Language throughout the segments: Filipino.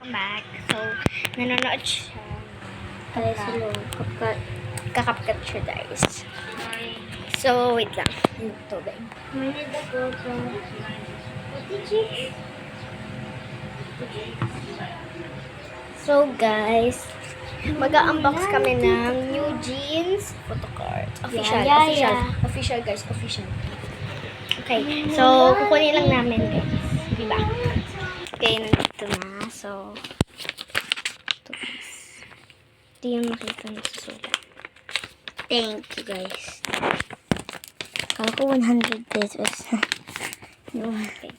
Back. So, nanonood siya. Kaya sila, Kakapkat siya, guys. So, wait lang. Ito, babe. May ako sa... So, guys, mag-unbox kami ng new jeans photocard. Official, Yeah. official, guys, official. Okay, so, kukunin lang namin, guys. Diba? Okay, nandito na. So, ito, guys. Ito yung makita na susulat. Thank you, guys. Kala ko 100 pesos. No. Okay.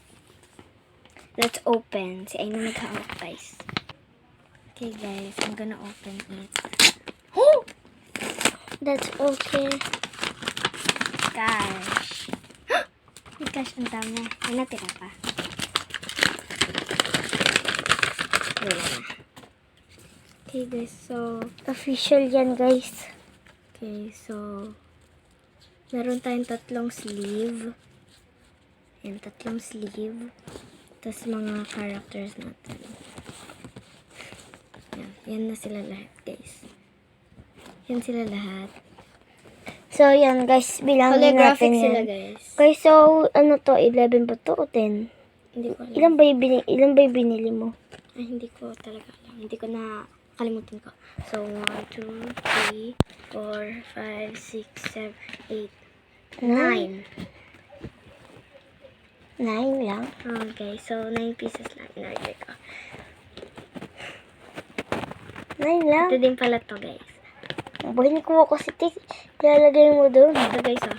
Let's open. Si Aina naghahawak, guys. Okay, guys, I'm gonna open it. Oh! That's okay. Cash. May cash ang dami. May natira pa. Wala na. Okay, guys, so... Official yan, guys. Okay, so... Meron tayong tatlong sleeve. Yan, tatlong sleeve. Tapos mga characters natin. Yan na sila lahat, guys. Yan sila lahat. So, yan, guys. Bilangin Holographic natin sila, yan. guys. Guys, so, ano to? 11 ba to o 10? Hindi ko alam. Ilan ba yung binili mo? Ay, hindi ko talaga alam. Hindi ko na kalimutan ko. So, 1, 2, 3, 4, 5, 6, 7, 8, 9. 9 lang? Okay, so 9 pieces lang in-order ko. 9 lang? Ito din pala to, guys. Buhin ko ako si Tik. Lalagay mo doon. Ito, guys, oh.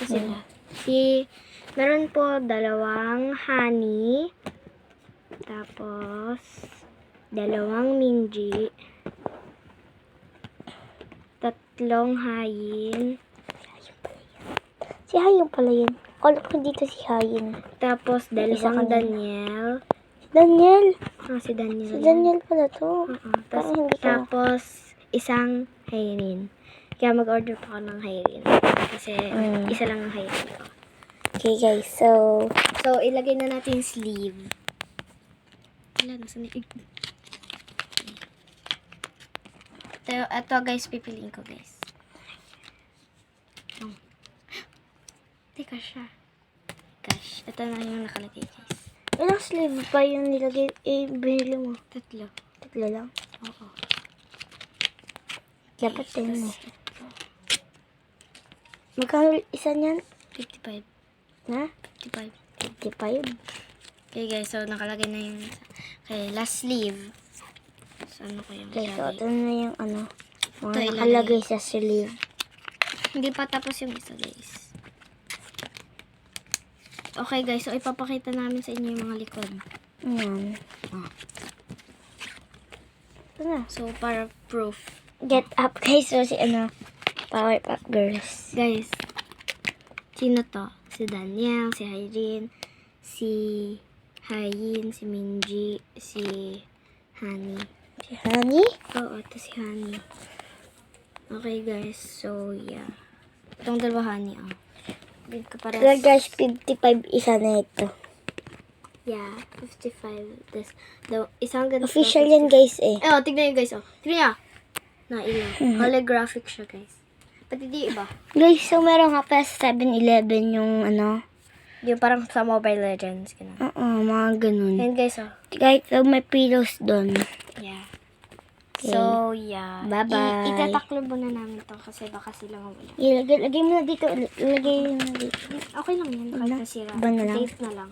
Ito sila. Meron po dalawang honey. Tapos, dalawang minji. Tatlong hayin. Si Hayin pala yan. Kala ko dito si Hayin. Tapos, dalawang kanina. Daniel. Daniel! Si Daniel. Si Daniel pala to. Tapos, Parang hindi ko. tapos, isang Hyrin. Kaya mag-order pa ako ng Hyrin. Kasi, isa lang ang Hyrin ko. Okay, guys. So, ilagay na natin yung sleeve. Wala, nasa na. Ito, guys, pipiliin ko, guys. Oh. Teka siya. Gosh, ito na yung nakalagay, guys. ilang sleeve pa yung nilagay, binili mo? Tatlo lang? Oo. Dapat Okay, 10 tas eh. ito. Magkano isa niyan? 55. Na? 55. 55? Okay, guys, so nakalagay na yung last sleeve. So, ano ko yung Okay, so ilagay? ito na yung ano. Ito Mga ilagay. nakalagay sa sleeve. Hindi pa tapos yung isa, guys. Okay, guys, so ipapakita namin sa inyo yung mga likod. Ayan. Ito na. So, para proof. Get up, guys. So, si ano, Powerpuff Girls. Guys, sino to? Si Daniel, si Hyrin, si Hayin, si Minji, si Honey. Si Honey? Oo, ito si Honey. Okay, guys, so, yeah. Itong dalawa Honey, oh. Bid ko para. So, guys, 55 isa na ito. Yeah, 55. This, isang ganito. Official yan, guys, eh. Eh, oh, tignan nyo, guys, oh. Tignan nyo. Na ilan. Holographic siya, guys. Pati di iba. Guys, so meron nga pa sa 7-Eleven yung ano. Yung parang sa Mobile Legends. Ganun. Oo, mga ganun. Ayan, guys, oh. Guys, so may pillows doon. Yeah. Okay. So, yeah. Bye-bye. Itataklo muna namin to kasi baka sila mawala. Lagay mo na dito. Lagay mo na dito. Okay lang yan. Kahit nasira. Iba na lang. Tape na lang.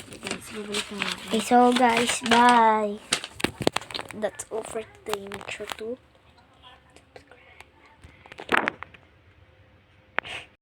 Okay, guys, bubalik na natin. Okay, so guys, bye. That's all for today. Make sure to